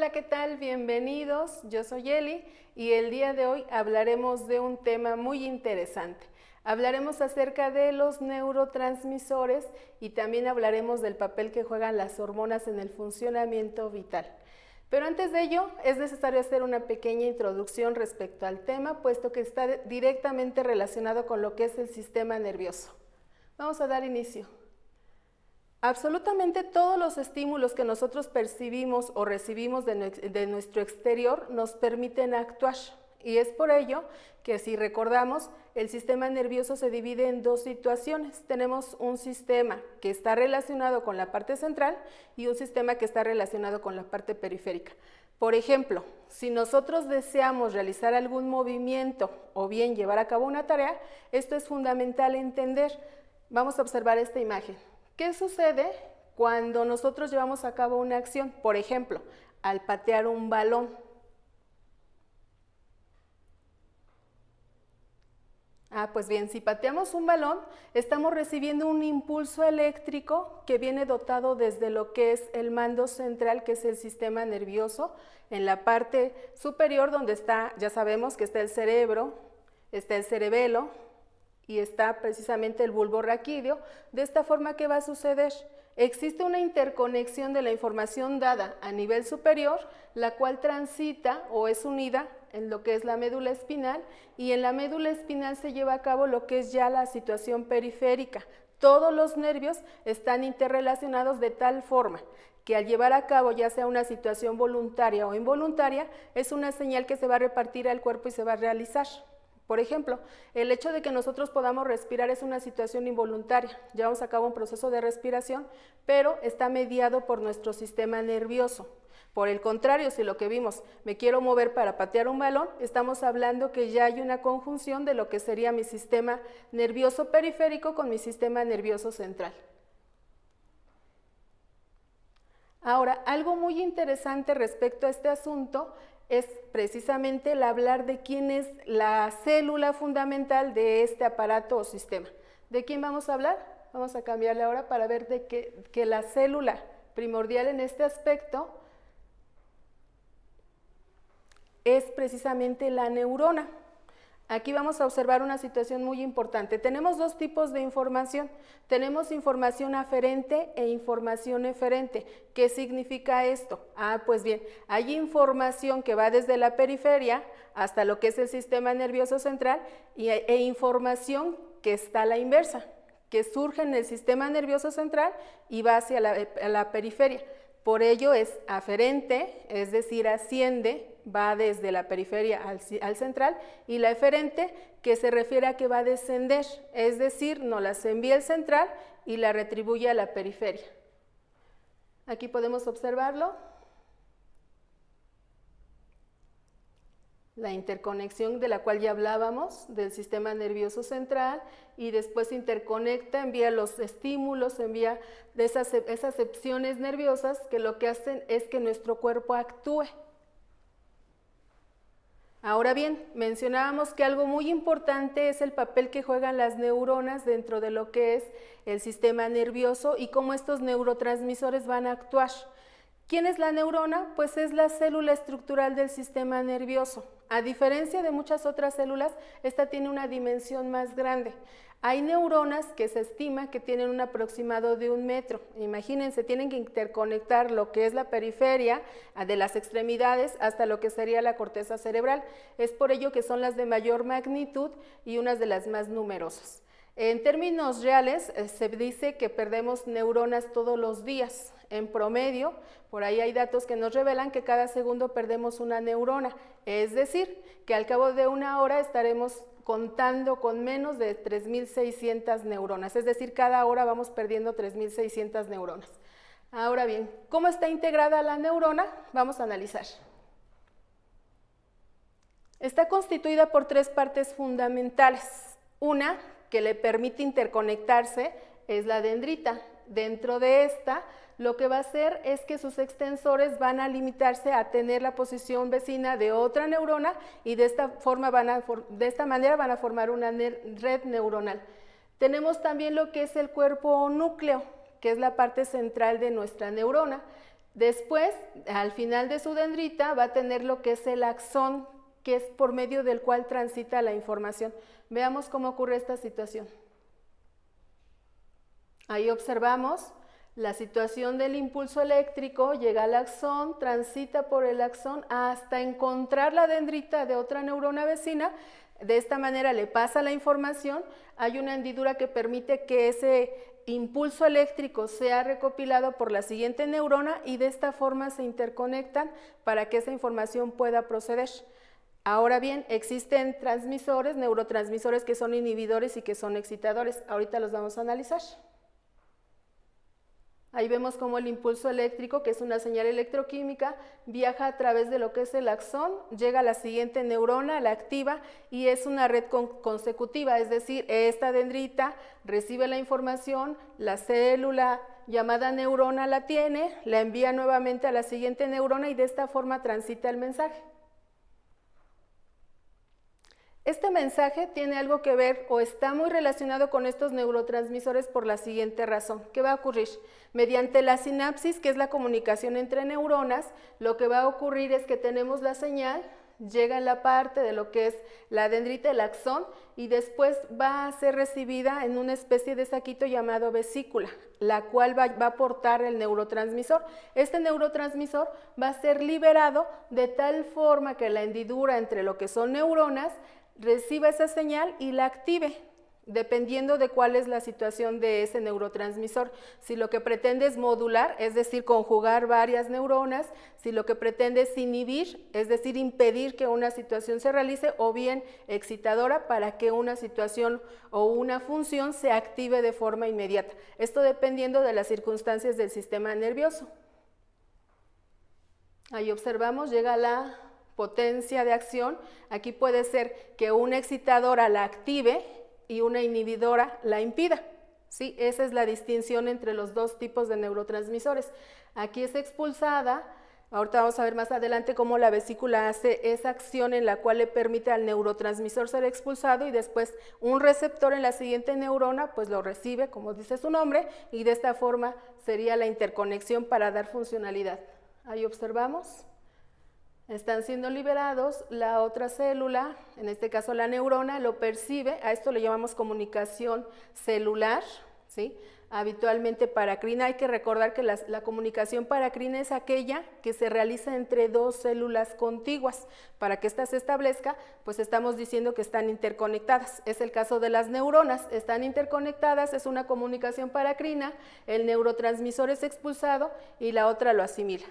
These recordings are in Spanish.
Hola, ¿qué tal? Bienvenidos. Yo soy Eli y el día de hoy hablaremos de un tema muy interesante. Hablaremos acerca de los neurotransmisores y también hablaremos del papel que juegan las hormonas en el funcionamiento vital. Pero antes de ello, es necesario hacer una pequeña introducción respecto al tema, puesto que está directamente relacionado con lo que es el sistema nervioso. Vamos a dar inicio. Absolutamente todos los estímulos que nosotros percibimos o recibimos de nuestro exterior nos permiten actuar. Y es por ello que, si recordamos, el sistema nervioso se divide en dos situaciones. Tenemos un sistema que está relacionado con la parte central y un sistema que está relacionado con la parte periférica. Por ejemplo, si nosotros deseamos realizar algún movimiento o bien llevar a cabo una tarea, esto es fundamental entender. Vamos a observar esta imagen. ¿Qué sucede cuando nosotros llevamos a cabo una acción? Por ejemplo, al patear un balón. Pues bien, si pateamos un balón, estamos recibiendo un impulso eléctrico que viene dotado desde lo que es el mando central, que es el sistema nervioso, en la parte superior donde está, ya sabemos que está el cerebro, está el cerebelo, y está precisamente el bulbo raquídeo. De esta forma, ¿qué va a suceder? Existe una interconexión de la información dada a nivel superior, la cual transita o es unida en lo que es la médula espinal, y en la médula espinal se lleva a cabo lo que es ya la situación periférica. Todos los nervios están interrelacionados de tal forma que al llevar a cabo ya sea una situación voluntaria o involuntaria, es una señal que se va a repartir al cuerpo y se va a realizar. Por ejemplo, el hecho de que nosotros podamos respirar es una situación involuntaria. Llevamos a cabo un proceso de respiración, pero está mediado por nuestro sistema nervioso. Por el contrario, si lo que vimos, me quiero mover para patear un balón, estamos hablando que ya hay una conjunción de lo que sería mi sistema nervioso periférico con mi sistema nervioso central. Ahora, algo muy interesante respecto a este asunto es precisamente el hablar de quién es la célula fundamental de este aparato o sistema. ¿De quién vamos a hablar? Vamos a cambiarle ahora para ver de que la célula primordial en este aspecto es precisamente la neurona. Aquí vamos a observar una situación muy importante. Tenemos dos tipos de información. Tenemos información aferente e información eferente. ¿Qué significa esto? Pues bien, hay información que va desde la periferia hasta lo que es el sistema nervioso central e información que está a la inversa, que surge en el sistema nervioso central y va hacia la periferia. Por ello es aferente, es decir, asciende, va desde la periferia al central, y la eferente, que se refiere a que va a descender, es decir, nos las envía el central y la retribuye a la periferia. Aquí podemos observarlo. La interconexión de la cual ya hablábamos, del sistema nervioso central, y después interconecta, envía los estímulos, envía de esas excepciones nerviosas que lo que hacen es que nuestro cuerpo actúe. Ahora bien, mencionábamos que algo muy importante es el papel que juegan las neuronas dentro de lo que es el sistema nervioso y cómo estos neurotransmisores van a actuar. ¿Quién es la neurona? Pues es la célula estructural del sistema nervioso. A diferencia de muchas otras células, esta tiene una dimensión más grande. Hay neuronas que se estima que tienen un aproximado de 1 metro. Imagínense, tienen que interconectar lo que es la periferia de las extremidades hasta lo que sería la corteza cerebral. Es por ello que son las de mayor magnitud y unas de las más numerosas. En términos reales, se dice que perdemos neuronas todos los días. En promedio, por ahí hay datos que nos revelan que cada segundo perdemos una neurona. Es decir, que al cabo de 1 hora estaremos contando con menos de 3.600 neuronas. Es decir, cada hora vamos perdiendo 3.600 neuronas. Ahora bien, ¿cómo está integrada la neurona? Vamos a analizar. Está constituida por 3 partes fundamentales. Una que le permite interconectarse es la dendrita. Dentro de esta, lo que va a hacer es que sus extensores van a limitarse a tener la posición vecina de otra neurona y de esta manera van a formar una red neuronal. Tenemos también lo que es el cuerpo núcleo, que es la parte central de nuestra neurona. Después, al final de su dendrita, va a tener lo que es el axón, que es por medio del cual transita la información. Veamos cómo ocurre esta situación. Ahí observamos la situación del impulso eléctrico, llega al axón, transita por el axón hasta encontrar la dendrita de otra neurona vecina. De esta manera le pasa la información, hay una hendidura que permite que ese impulso eléctrico sea recopilado por la siguiente neurona y de esta forma se interconectan para que esa información pueda proceder. Ahora bien, existen transmisores, neurotransmisores que son inhibidores y que son excitadores. Ahorita los vamos a analizar. Ahí vemos cómo el impulso eléctrico, que es una señal electroquímica, viaja a través de lo que es el axón, llega a la siguiente neurona, la activa, y es una red consecutiva, es decir, esta dendrita recibe la información, la célula llamada neurona la tiene, la envía nuevamente a la siguiente neurona y de esta forma transita el mensaje. Este mensaje tiene algo que ver o está muy relacionado con estos neurotransmisores por la siguiente razón. ¿Qué va a ocurrir? Mediante la sinapsis, que es la comunicación entre neuronas, lo que va a ocurrir es que tenemos la señal, llega en la parte de lo que es la dendrita, el axón, y después va a ser recibida en una especie de saquito llamado vesícula, la cual va a aportar el neurotransmisor. Este neurotransmisor va a ser liberado de tal forma que la hendidura entre lo que son neuronas reciba esa señal y la active, dependiendo de cuál es la situación de ese neurotransmisor. Si lo que pretende es modular, es decir, conjugar varias neuronas, si lo que pretende es inhibir, es decir, impedir que una situación se realice, o bien excitadora para que una situación o una función se active de forma inmediata. Esto dependiendo de las circunstancias del sistema nervioso. Ahí observamos, llega la potencia de acción. Aquí puede ser que una excitadora la active y una inhibidora la impida. ¿Sí? Esa es la distinción entre los dos tipos de neurotransmisores. Aquí es expulsada. Ahorita vamos a ver más adelante cómo la vesícula hace esa acción en la cual le permite al neurotransmisor ser expulsado y después un receptor en la siguiente neurona pues lo recibe, como dice su nombre, y de esta forma sería la interconexión para dar funcionalidad. Ahí observamos. Están siendo liberados, la otra célula, en este caso la neurona, lo percibe, a esto le llamamos comunicación celular, ¿sí? Habitualmente paracrina. Hay que recordar que la comunicación paracrina es aquella que se realiza entre dos células contiguas. Para que ésta se establezca, pues estamos diciendo que están interconectadas. Es el caso de las neuronas, están interconectadas, es una comunicación paracrina, el neurotransmisor es expulsado y la otra lo asimila.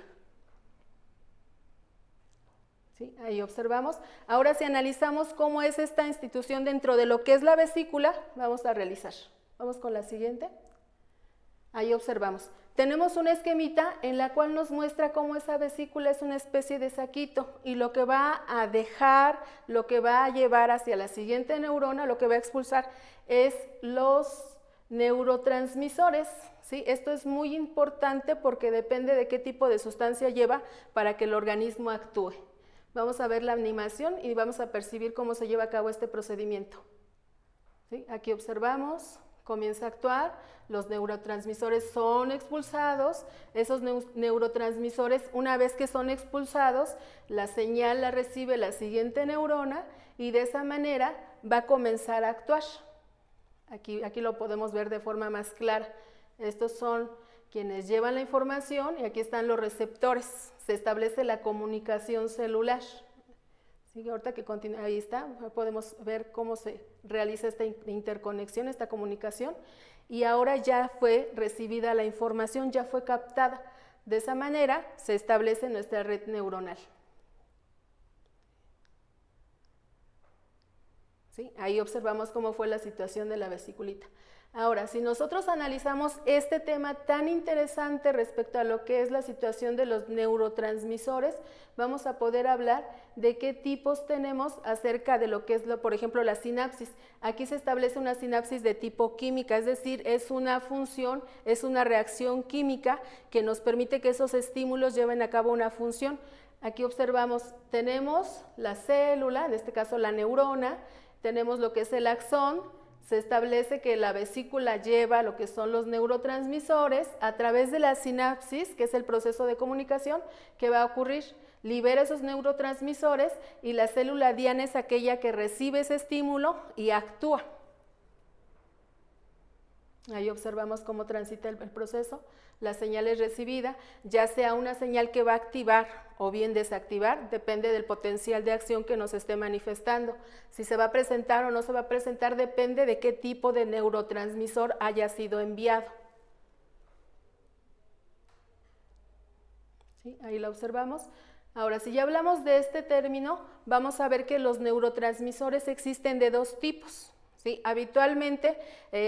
¿Sí? Ahí observamos. Ahora si analizamos cómo es esta institución dentro de lo que es la vesícula, vamos a realizar. Vamos con la siguiente. Ahí observamos. Tenemos una esquemita en la cual nos muestra cómo esa vesícula es una especie de saquito y lo que va a dejar, lo que va a llevar hacia la siguiente neurona, lo que va a expulsar es los neurotransmisores. ¿Sí? Esto es muy importante porque depende de qué tipo de sustancia lleva para que el organismo actúe. Vamos a ver la animación y vamos a percibir cómo se lleva a cabo este procedimiento. ¿Sí? Aquí observamos, comienza a actuar, los neurotransmisores son expulsados, esos neurotransmisores una vez que son expulsados, la señal la recibe la siguiente neurona y de esa manera va a comenzar a actuar. Aquí lo podemos ver de forma más clara. Estos son quienes llevan la información y aquí están los receptores. Se establece la comunicación celular. ¿Sí? Ahorita que continúa, ahí está, podemos ver cómo se realiza esta interconexión, esta comunicación, y ahora ya fue recibida la información, ya fue captada. De esa manera se establece nuestra red neuronal. ¿Sí? Ahí observamos cómo fue la situación de la vesiculita. Ahora, si nosotros analizamos este tema tan interesante respecto a lo que es la situación de los neurotransmisores, vamos a poder hablar de qué tipos tenemos acerca de lo que es, por ejemplo, la sinapsis. Aquí se establece una sinapsis de tipo química, es decir, es una función, es una reacción química que nos permite que esos estímulos lleven a cabo una función. Aquí observamos, tenemos la célula, en este caso la neurona, tenemos lo que es el axón, se establece que la vesícula lleva lo que son los neurotransmisores a través de la sinapsis, que es el proceso de comunicación que va a ocurrir. Libera esos neurotransmisores y la célula diana es aquella que recibe ese estímulo y actúa. Ahí observamos cómo transita el proceso. La señal es recibida, ya sea una señal que va a activar o bien desactivar, depende del potencial de acción que nos esté manifestando. Si se va a presentar o no se va a presentar, depende de qué tipo de neurotransmisor haya sido enviado. ¿Sí? Ahí la observamos. Ahora, si ya hablamos de este término, vamos a ver que los neurotransmisores existen de dos tipos. ¿Sí? Habitualmente,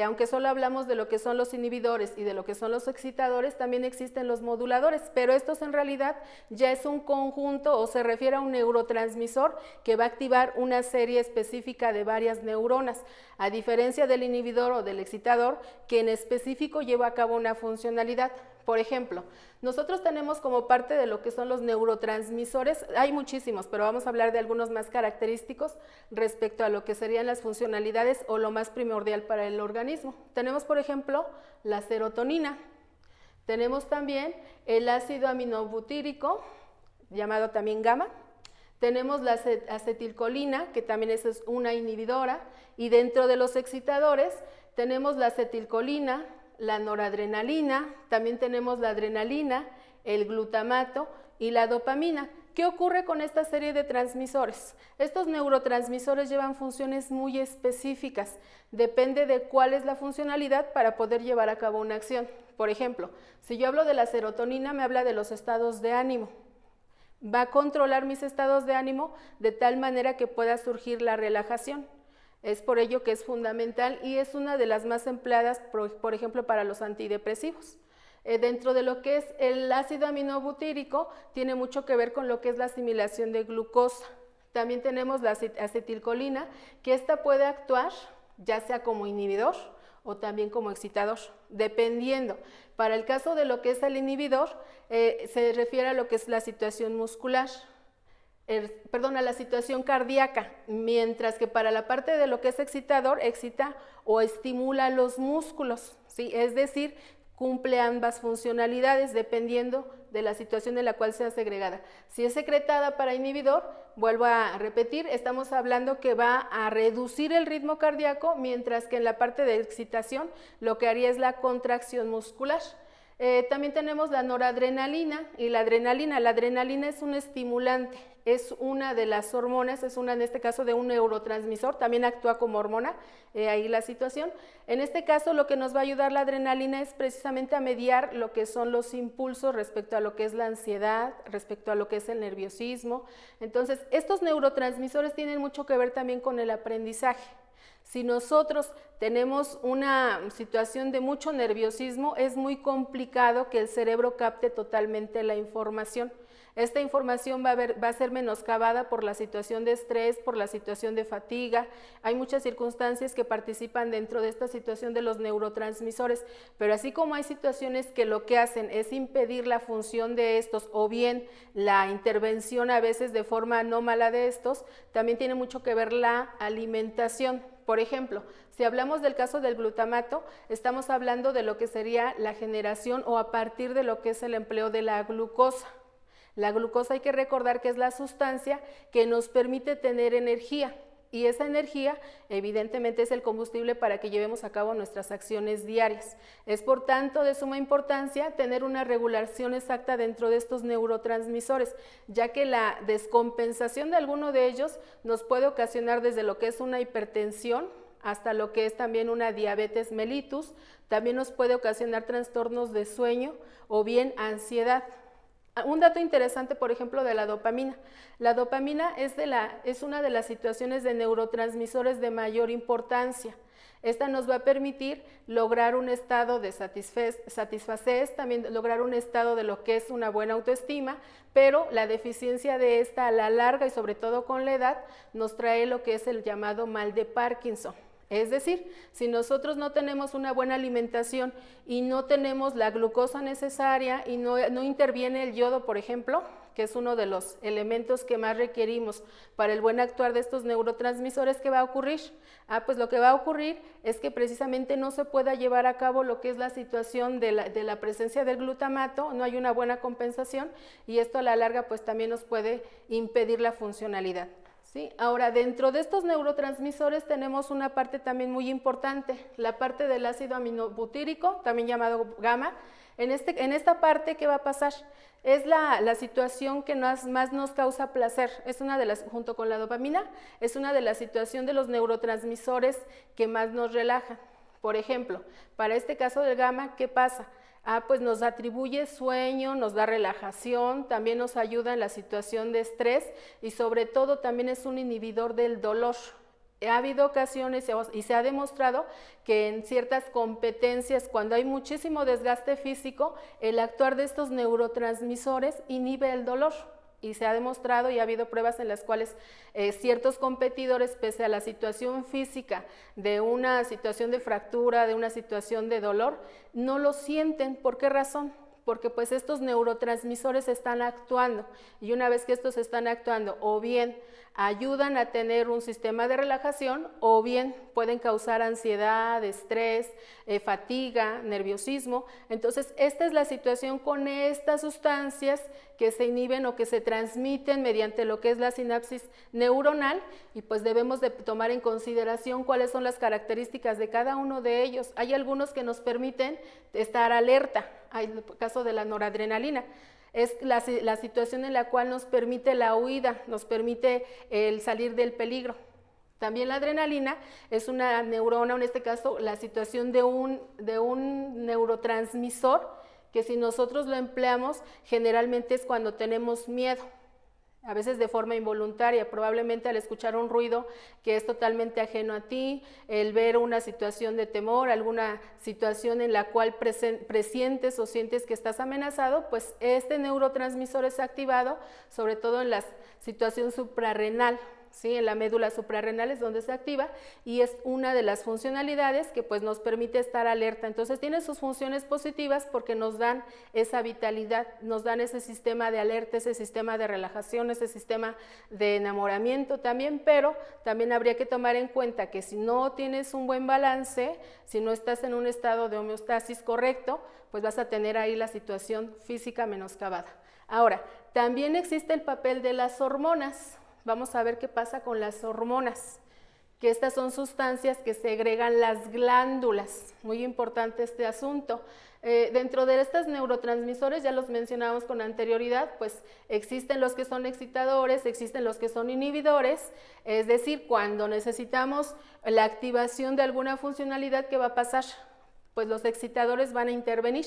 aunque solo hablamos de lo que son los inhibidores y de lo que son los excitadores, también existen los moduladores, pero estos en realidad ya es un conjunto o se refiere a un neurotransmisor que va a activar una serie específica de varias neuronas, a diferencia del inhibidor o del excitador, que en específico lleva a cabo una funcionalidad. Por ejemplo, nosotros tenemos como parte de lo que son los neurotransmisores, hay muchísimos, pero vamos a hablar de algunos más característicos respecto a lo que serían las funcionalidades o lo más primordial para el organismo. Tenemos, por ejemplo, la serotonina, tenemos también el ácido aminobutírico, llamado también GABA, tenemos la acetilcolina, que también es una inhibidora, y dentro de los excitadores tenemos la acetilcolina, la noradrenalina, también tenemos la adrenalina, el glutamato y la dopamina. ¿Qué ocurre con esta serie de transmisores? Estos neurotransmisores llevan funciones muy específicas, depende de cuál es la funcionalidad para poder llevar a cabo una acción. Por ejemplo, si yo hablo de la serotonina, me habla de los estados de ánimo. Va a controlar mis estados de ánimo de tal manera que pueda surgir la relajación. Es por ello que es fundamental y es una de las más empleadas, por ejemplo, para los antidepresivos. Dentro de lo que es el ácido aminobutírico, tiene mucho que ver con lo que es la asimilación de glucosa. También tenemos la acetilcolina, que esta puede actuar ya sea como inhibidor o también como excitador, dependiendo. Para el caso de lo que es el inhibidor, se refiere a lo que es la situación muscular. A la situación cardíaca, mientras que para la parte de lo que es excitador, excita o estimula los músculos, ¿sí? Es decir, cumple ambas funcionalidades dependiendo de la situación en la cual sea segregada. Si es secretada para inhibidor, vuelvo a repetir, estamos hablando que va a reducir el ritmo cardíaco, mientras que en la parte de excitación lo que haría es la contracción muscular. También tenemos la noradrenalina y la adrenalina. La adrenalina es un estimulante, es una de las hormonas, es una en este caso de un neurotransmisor, también actúa como hormona, ahí la situación. En este caso lo que nos va a ayudar la adrenalina es precisamente a mediar lo que son los impulsos respecto a lo que es la ansiedad, respecto a lo que es el nerviosismo. Entonces, estos neurotransmisores tienen mucho que ver también con el aprendizaje. Si nosotros tenemos una situación de mucho nerviosismo, es muy complicado que el cerebro capte totalmente la información. Esta información va a ser menoscabada por la situación de estrés, por la situación de fatiga. Hay muchas circunstancias que participan dentro de esta situación de los neurotransmisores, pero así como hay situaciones que lo que hacen es impedir la función de estos o bien la intervención a veces de forma anómala de estos, también tiene mucho que ver la alimentación. Por ejemplo, si hablamos del caso del glutamato, estamos hablando de lo que sería la generación o a partir de lo que es el empleo de la glucosa. La glucosa hay que recordar que es la sustancia que nos permite tener energía y esa energía evidentemente es el combustible para que llevemos a cabo nuestras acciones diarias. Es por tanto de suma importancia tener una regulación exacta dentro de estos neurotransmisores, ya que la descompensación de alguno de ellos nos puede ocasionar desde lo que es una hipertensión hasta lo que es también una diabetes mellitus, también nos puede ocasionar trastornos de sueño o bien ansiedad. Un dato interesante, por ejemplo, de la dopamina. La dopamina es una de las situaciones de neurotransmisores de mayor importancia. Esta nos va a permitir lograr un estado de satisfacez, también lograr un estado de lo que es una buena autoestima, pero la deficiencia de esta a la larga y sobre todo con la edad nos trae lo que es el llamado mal de Parkinson. Es decir, si nosotros no tenemos una buena alimentación y no tenemos la glucosa necesaria y no interviene el yodo, por ejemplo, que es uno de los elementos que más requerimos para el buen actuar de estos neurotransmisores, ¿qué va a ocurrir? Pues lo que va a ocurrir es que precisamente no se pueda llevar a cabo lo que es la situación de la presencia del glutamato, no hay una buena compensación y esto a la larga pues también nos puede impedir la funcionalidad. ¿Sí? Ahora, dentro de estos neurotransmisores tenemos una parte también muy importante, la parte del ácido aminobutírico, también llamado GAMA. En esta parte, ¿qué va a pasar? Es la situación que más nos causa placer, es una de las, junto con la dopamina, es una de las situaciones de los neurotransmisores que más nos relajan. Por ejemplo, para este caso del GAMA, ¿qué pasa? Pues nos atribuye sueño, nos da relajación, también nos ayuda en la situación de estrés y sobre todo también es un inhibidor del dolor. Ha habido ocasiones y se ha demostrado que en ciertas competencias, cuando hay muchísimo desgaste físico, el actuar de estos neurotransmisores inhibe el dolor. Y se ha demostrado y ha habido pruebas en las cuales ciertos competidores, pese a la situación física de una situación de fractura, de una situación de dolor, no lo sienten. ¿Por qué razón? Porque pues estos neurotransmisores están actuando y una vez que estos están actuando o bien ayudan a tener un sistema de relajación o bien pueden causar ansiedad, estrés, fatiga, nerviosismo. Entonces esta es la situación con estas sustancias que se inhiben o que se transmiten mediante lo que es la sinapsis neuronal y pues debemos de tomar en consideración cuáles son las características de cada uno de ellos. Hay algunos que nos permiten estar alerta, hay el caso de la noradrenalina. Es la situación en la cual nos permite la huida, nos permite el salir del peligro. También la adrenalina es una neurona, en este caso la situación de un neurotransmisor que si nosotros lo empleamos generalmente es cuando tenemos miedo. A veces de forma involuntaria, probablemente al escuchar un ruido que es totalmente ajeno a ti, el ver una situación de temor, alguna situación en la cual presientes o sientes que estás amenazado, pues este neurotransmisor es activado, sobre todo en la situación suprarrenal. ¿Sí? En la médula suprarrenal es donde se activa y es una de las funcionalidades que pues nos permite estar alerta. Entonces tiene sus funciones positivas porque nos dan esa vitalidad, nos dan ese sistema de alerta, ese sistema de relajación, ese sistema de enamoramiento también, pero también habría que tomar en cuenta que si no tienes un buen balance, si no estás en un estado de homeostasis correcto, pues vas a tener ahí la situación física menoscabada. Ahora, también existe el papel de las hormonas. Vamos a ver qué pasa con las hormonas, que estas son sustancias que segregan las glándulas. Muy importante este asunto. Dentro de estos neurotransmisores, ya los mencionamos con anterioridad, pues existen los que son excitadores, existen los que son inhibidores, es decir, cuando necesitamos la activación de alguna funcionalidad, ¿qué va a pasar? Pues los excitadores van a intervenir.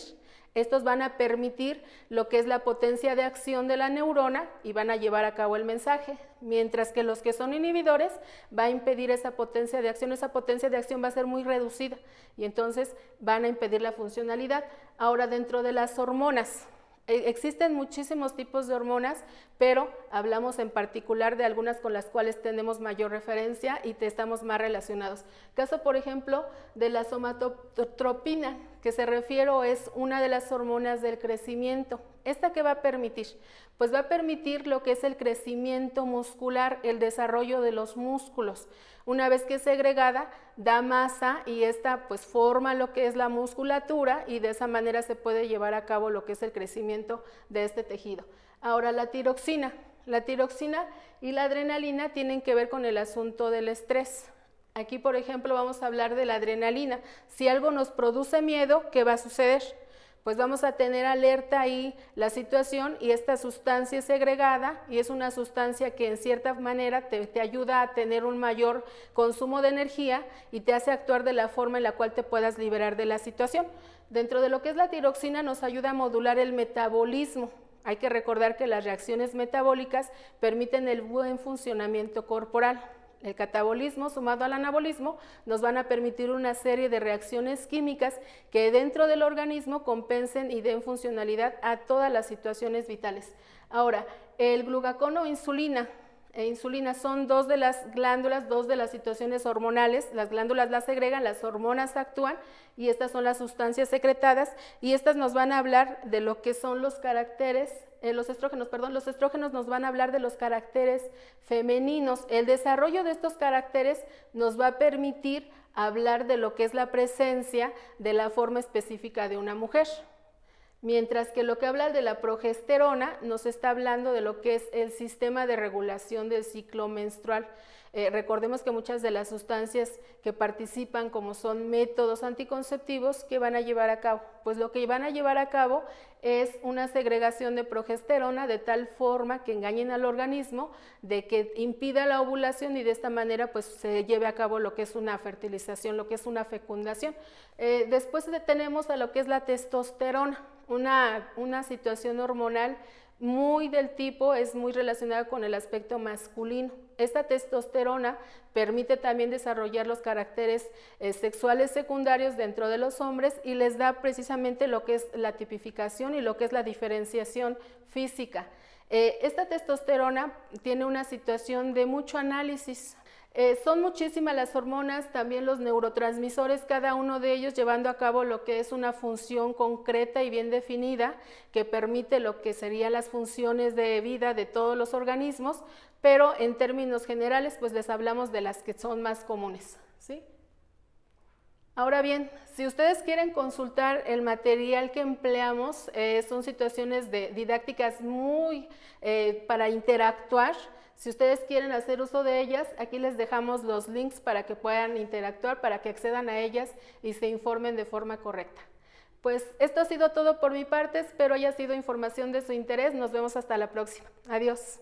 Estos van a permitir lo que es la potencia de acción de la neurona y van a llevar a cabo el mensaje, mientras que los que son inhibidores va a impedir esa potencia de acción va a ser muy reducida y entonces van a impedir la funcionalidad. Ahora, dentro de las hormonas, existen muchísimos tipos de hormonas, pero hablamos en particular de algunas con las cuales tenemos mayor referencia y estamos más relacionados. Caso, por ejemplo, de la somatotropina, que se refiero es una de las hormonas del crecimiento. ¿Esta qué va a permitir? Pues va a permitir lo que es el crecimiento muscular, el desarrollo de los músculos. Una vez que es segregada, da masa y esta pues forma lo que es la musculatura y de esa manera se puede llevar a cabo lo que es el crecimiento de este tejido. Ahora, la tiroxina y la adrenalina tienen que ver con el asunto del estrés. Aquí, por ejemplo, vamos a hablar de la adrenalina. Si algo nos produce miedo, ¿qué va a suceder? Pues vamos a tener alerta ahí la situación y esta sustancia es segregada y es una sustancia que en cierta manera te ayuda a tener un mayor consumo de energía y te hace actuar de la forma en la cual te puedas liberar de la situación. Dentro de lo que es la tiroxina nos ayuda a modular el metabolismo. Hay que recordar que las reacciones metabólicas permiten el buen funcionamiento corporal. El catabolismo sumado al anabolismo nos van a permitir una serie de reacciones químicas que dentro del organismo compensen y den funcionalidad a todas las situaciones vitales. Ahora, el glucagón o insulina e insulina son dos de las glándulas, dos de las situaciones hormonales. Las glándulas las segregan, las hormonas actúan y estas son las sustancias secretadas y estas nos van a hablar de lo que son los caracteres, los estrógenos nos van a hablar de los caracteres femeninos. El desarrollo de estos caracteres nos va a permitir hablar de lo que es la presencia de la forma específica de una mujer. Mientras que lo que habla de la progesterona nos está hablando de lo que es el sistema de regulación del ciclo menstrual. Recordemos que muchas de las sustancias que participan como son métodos anticonceptivos, ¿qué van a llevar a cabo? Pues lo que van a llevar a cabo es una segregación de progesterona de tal forma que engañen al organismo, de que impida la ovulación y de esta manera pues se lleve a cabo lo que es una fertilización, lo que es una fecundación. Después tenemos a lo que es la testosterona, una situación hormonal muy del tipo, es muy relacionada con el aspecto masculino. Esta testosterona permite también desarrollar los caracteres sexuales secundarios dentro de los hombres y les da precisamente lo que es la tipificación y lo que es la diferenciación física. Esta testosterona tiene una situación de mucho análisis. Son muchísimas las hormonas, también los neurotransmisores, cada uno de ellos llevando a cabo lo que es una función concreta y bien definida que permite lo que serían las funciones de vida de todos los organismos, pero en términos generales pues les hablamos de las que son más comunes, ¿sí? Ahora bien, si ustedes quieren consultar el material que empleamos, son situaciones didácticas muy para interactuar. Si ustedes quieren hacer uso de ellas, aquí les dejamos los links para que puedan interactuar, para que accedan a ellas y se informen de forma correcta. Pues esto ha sido todo por mi parte, espero haya sido información de su interés. Nos vemos hasta la próxima. Adiós.